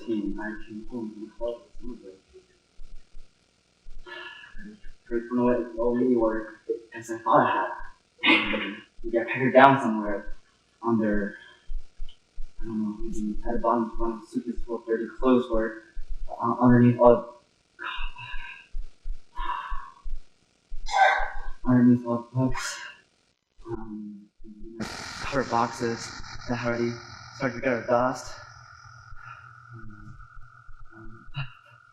14, I came home from college with from what we were, as I thought I had. We got packed down somewhere under, I don't know, maybe at the bottom of one of the suitcases full of dirty clothes or underneath all the books, cover boxes that already started to get dust.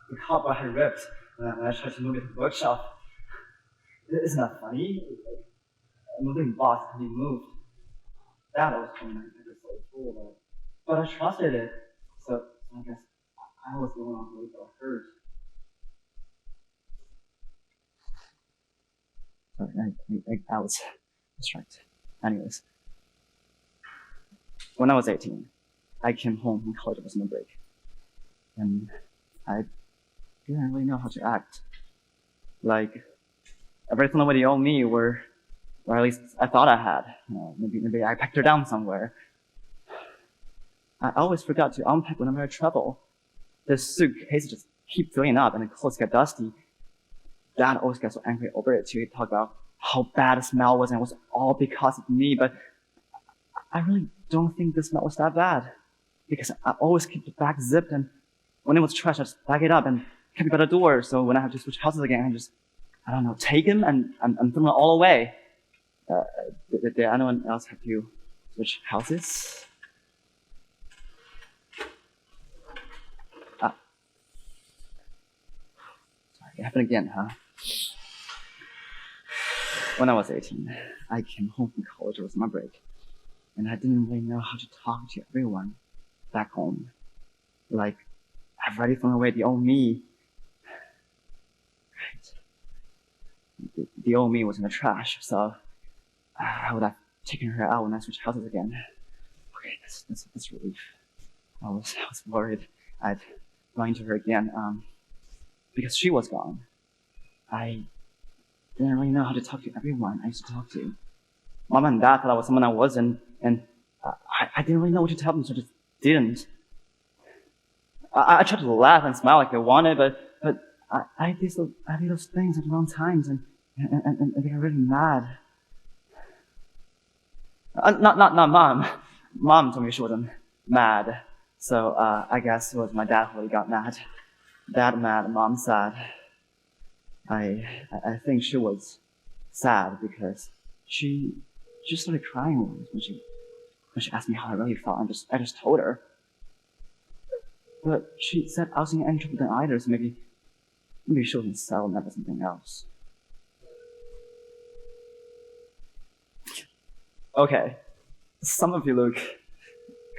The cardboard had ripped when I tried to move it to the bookshelf. Isn't that funny? A moving box can be moved. That was when I was so cool, but I trusted it, so I guess I was the one who got hurt. Sorry, I was distracted. Anyways, when I was 18, I came home from college with no break, and I didn't really know how to act. Like, everything nobody owed me or at least I thought I had. Maybe I packed her down somewhere. I always forgot to unpack whenever I travel. The suitcase just keep filling up and the clothes get dusty. Dad always gets so angry over it too. He talked about how bad the smell was and it was all because of me, but I really don't think the smell was that bad because I always keep the bag zipped, and when it was trash, I just bag it up and keep it by the door. So when I have to switch houses again, I just, I don't know, take them and throw them all away. Did anyone else have to switch houses? Sorry, it happened again, huh? When I was 18, I came home from college with my break, and I didn't really know how to talk to everyone back home. Like, I've already thrown away the old me. Right. The old me was in the trash, so I would have taken her out when I switched houses again. Okay, that's relief. I was worried I'd run into her again, because she was gone. I didn't really know how to talk to everyone I used to talk to. Mom and Dad thought I was someone I wasn't, and I didn't really know what to tell them, so I just didn't. I tried to laugh and smile like they wanted, but I did those things at the wrong times, and they got really mad. Not Mom. Mom told me she wasn't mad, so I guess it was my dad who really got mad. Dad mad, Mom sad. I think she was sad because she started crying once when she asked me how I really felt, and I just told her. But she said I wasn't any trouble than either, so maybe she wasn't settled, and that was something else. Okay, some of you look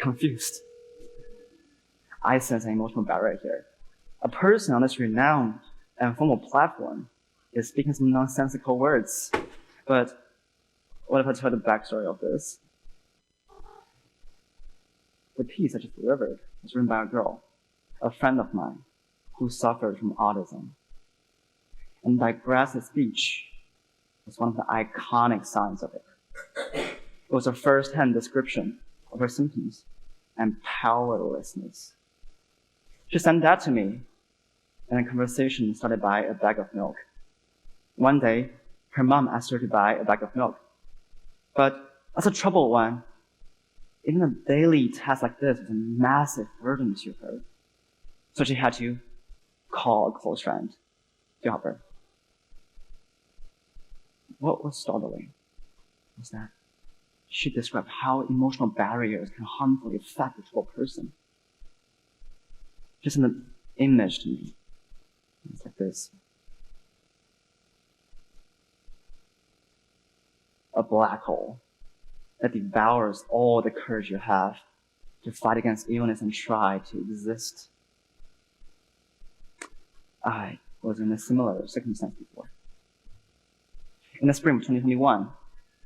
confused. I sense an emotional barrier here. A person on this renowned and formal platform is speaking some nonsensical words. But what if I tell the backstory of this? The piece I just delivered was written by a girl, a friend of mine, who suffered from autism. And Digress's speech was one of the iconic signs of it. It was a first-hand description of her symptoms and powerlessness. She sent that to me, and a conversation started by a bag of milk. One day, her mom asked her to buy a bag of milk. But as a troubled one, even a daily task like this was a massive burden to her. So she had to call a close friend to help her. What was startling was that she described how emotional barriers can harmfully affect a troubled person. Just an image to me. It's like this. A black hole that devours all the courage you have to fight against illness and try to exist. I was in a similar circumstance before. In the spring of 2021,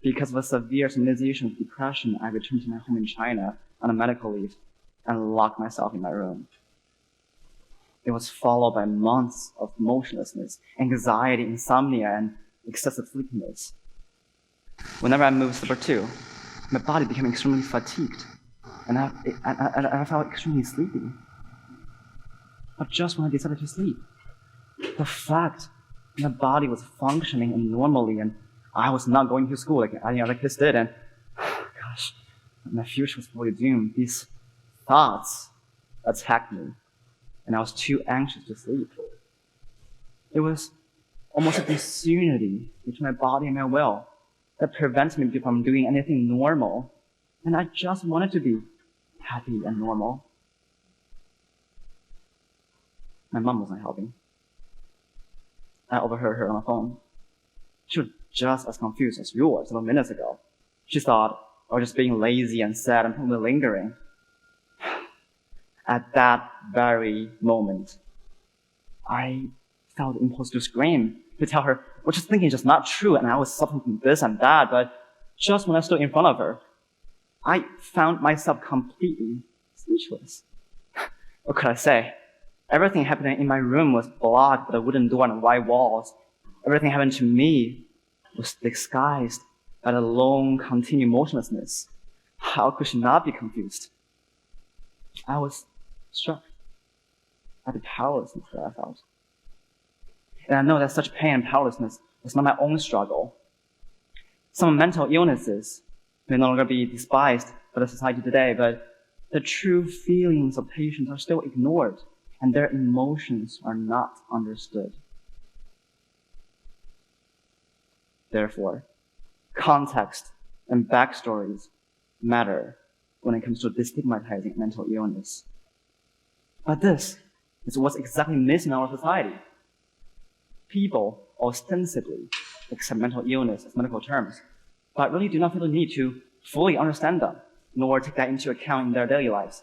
because of a severe sensation of depression, I returned to my home in China on a medical leave and locked myself in my room. It was followed by months of motionlessness, anxiety, insomnia, and excessive sleepiness. Whenever I moved step or two, my body became extremely fatigued, and I felt extremely sleepy. But just when I decided to sleep, the fact that my body was functioning normally and I was not going to school like any other kids did, and gosh, my future was fully doomed. These thoughts attacked me, and I was too anxious to sleep. It was almost a disunity between my body and my will that prevents me from doing anything normal, and I just wanted to be happy and normal. My mom wasn't helping. I overheard her on the phone. She was just as confused as you were several minutes ago. She thought I was just being lazy and sad and probably lingering. At that very moment, I felt the impulse to scream, to tell her what she's thinking is just not true, and I was suffering from this and that, but just when I stood in front of her, I found myself completely speechless. What could I say? Everything happening in my room was blocked by a wooden door and white walls. Everything happened to me was disguised by the long, continued motionlessness. How could she not be confused? I was struck by the powerlessness that I felt. And I know that such pain and powerlessness was not my own struggle. Some mental illnesses may no longer be despised by the society today, but the true feelings of patients are still ignored, and their emotions are not understood. Therefore, context and backstories matter when it comes to destigmatizing mental illness. But this is what's exactly missing in our society. People ostensibly accept mental illness as medical terms, but really do not feel the need to fully understand them, nor take that into account in their daily lives.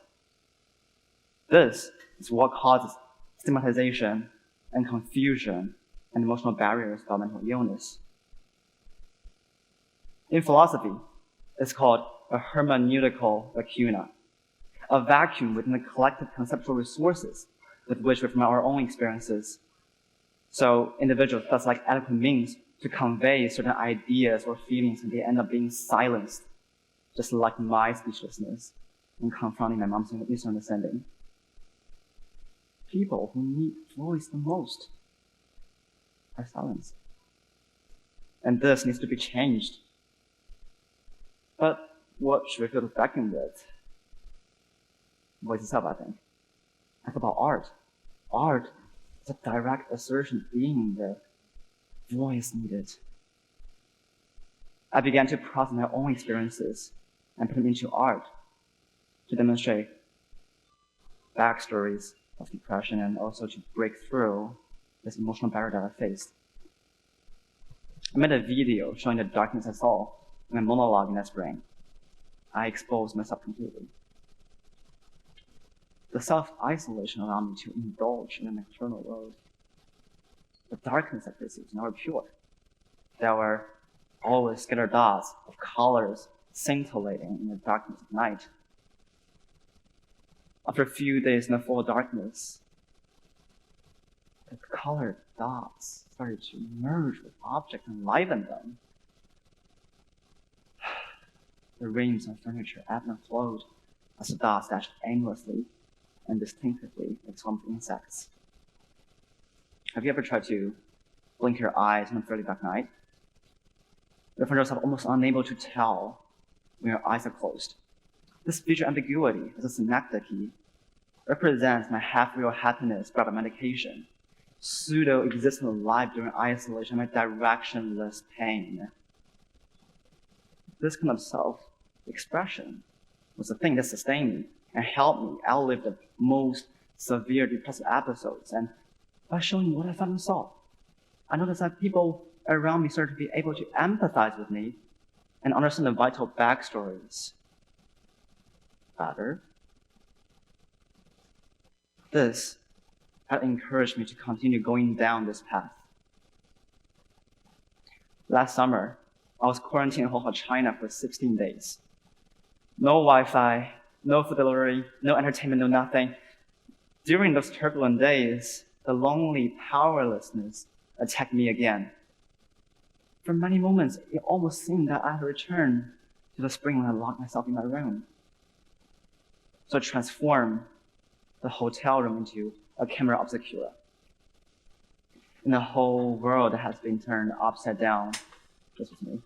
This is what causes stigmatization and confusion and emotional barriers about mental illness. In philosophy, it's called a hermeneutical lacuna, a vacuum within the collective conceptual resources with which we form our own experiences. So individuals thus lack adequate means to convey certain ideas or feelings, and they end up being silenced, just like my speechlessness in confronting my mom's misunderstanding. People who need voice the most are silenced. And this needs to be changed. But what should we fill the vacuum with? Voice itself, I think. I thought about art. Art is a direct assertion of being the voice needed. I began to process my own experiences and put them into art to demonstrate backstories of depression and also to break through this emotional barrier that I faced. I made a video showing the darkness I saw in my monologue in that spring. I exposed myself completely. The self-isolation allowed me to indulge in an external world. The darkness I perceived was never pure. There were always scattered dots of colors scintillating in the darkness of night. After a few days in the full darkness, the colored dots started to merge with objects and enliven them. The rings on furniture ebbed and flowed as the dots dashed aimlessly and distinctively like swarms of insects. Have you ever tried to blink your eyes on a fairly dark night? You find yourself almost unable to tell when your eyes are closed. This visual ambiguity as a synecdoche represents my half-real happiness brought by medication, pseudo-existent life during isolation, my directionless pain. This kind of self-expression was the thing that sustained me and helped me outlive the most severe depressive episodes. And by showing what I found and saw, I noticed that people around me started to be able to empathize with me and understand the vital backstories better. This had encouraged me to continue going down this path. Last summer, I was quarantined in Hong China for 16 days. No Wi-Fi, no food delivery, no entertainment, no nothing. During those turbulent days, the lonely powerlessness attacked me again. For many moments, it almost seemed that I had returned to the spring when I locked myself in my room. So I transformed the hotel room into a camera obscura. And the whole world has been turned upside down. This was me.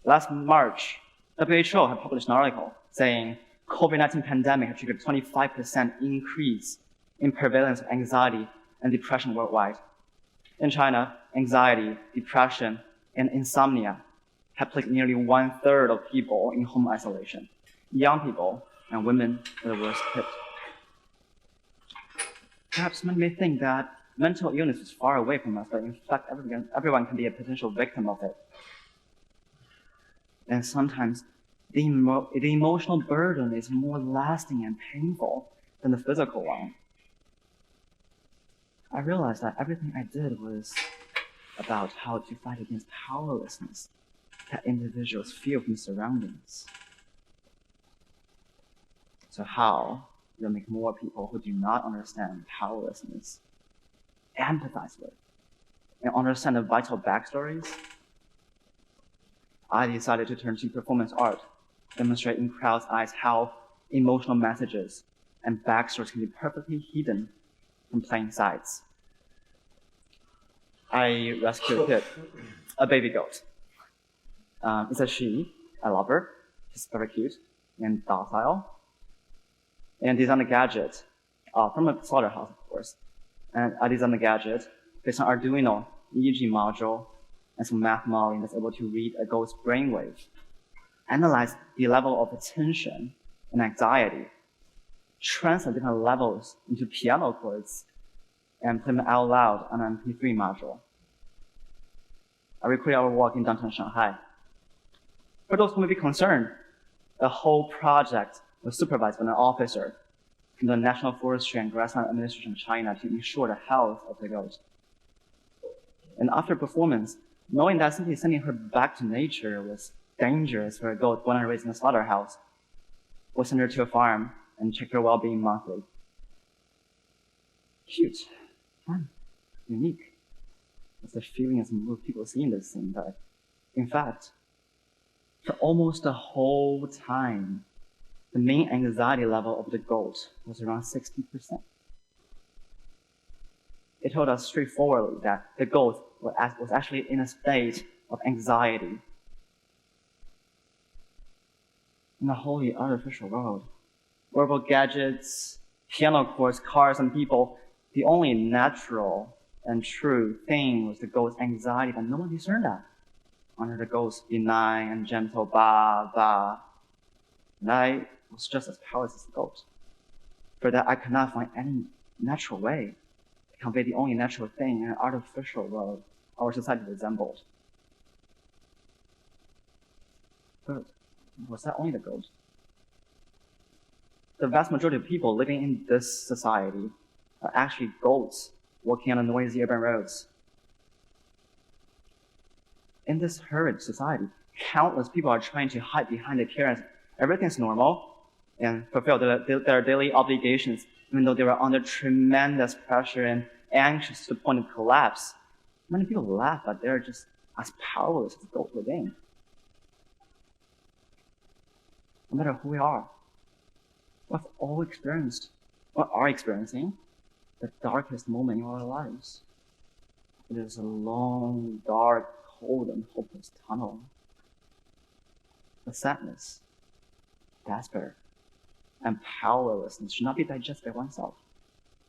Last March, WHO had published an article saying COVID-19 pandemic had triggered a 25% increase in prevalence of anxiety and depression worldwide. In China, anxiety, depression, and insomnia have plagued nearly 1/3 of people in home isolation. Young people and women are the worst hit. Perhaps many may think that mental illness is far away from us, but in fact, everyone can be a potential victim of it. And sometimes the emotional burden is more lasting and painful than the physical one. I realized that everything I did was about how to fight against powerlessness that individuals feel from surroundings. So how do I make more people who do not understand powerlessness empathize with and understand the vital backstories? I decided to turn to performance art, demonstrate in crowds' eyes how emotional messages and backstories can be perfectly hidden from plain sights. I rescued a kid, a baby goat. It's a she. I love her. She's very cute and docile. And designed a gadget from a slaughterhouse, of course. And I designed a gadget based on Arduino, EEG module, and some math modeling that's able to read a goat's brainwave, analyze the level of attention and anxiety, translate different levels into piano chords, and play them out loud on an MP3 module. I recorded our work in downtown Shanghai. For those who may be concerned, the whole project was supervised by an officer from the National Forestry and Grassland Administration of China to ensure the health of the goat. And after performance, knowing that simply sending her back to nature was dangerous for a goat born and raised in a slaughterhouse, we sent her to a farm and check her well-being monthly. Cute, fun, unique. That's the feeling as most people seeing this thing, but in fact, for almost the whole time, the main anxiety level of the goat was around 60%. It told us straightforwardly that the goat was actually in a state of anxiety. In the wholly artificial world, wearable gadgets, piano chords, cars, and people, the only natural and true thing was the goat's anxiety that no one discerned that. Under the goat's benign and gentle ba ba, and I was just as powerless as the goat. For that, I could not find any natural way to convey the only natural thing in an artificial world our society resembled. But was that only the goat? The vast majority of people living in this society are actually goats walking on the noisy urban roads. In this hurried society, countless people are trying to hide behind the appearance everything's normal and fulfill their daily obligations, even though they were under tremendous pressure and anxious to the point of collapse. Many people laugh, but they're just as powerless as goats within. No matter who we are, we've all experienced, or are experiencing, the darkest moment in our lives. It is a long, dark, cold, and hopeless tunnel. The sadness, despair, and powerlessness should not be digested by oneself.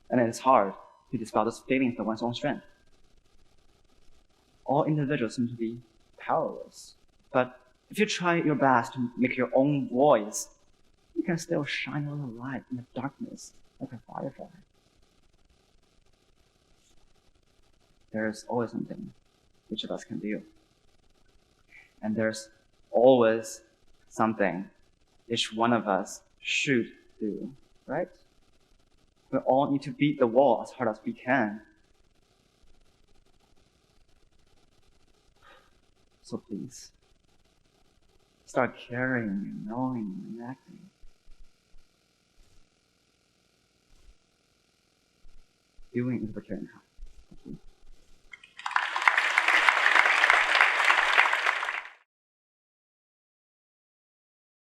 And it is hard to dispel those feelings by one's own strength. All individuals seem to be powerless. But if you try your best to make your own voice, you can still shine a little light in the darkness like a firefly. There's always something each of us can do. And there's always something each one of us should do, right? We all need to beat the wall as hard as we can. So please, start caring and knowing and acting. Doing is what caring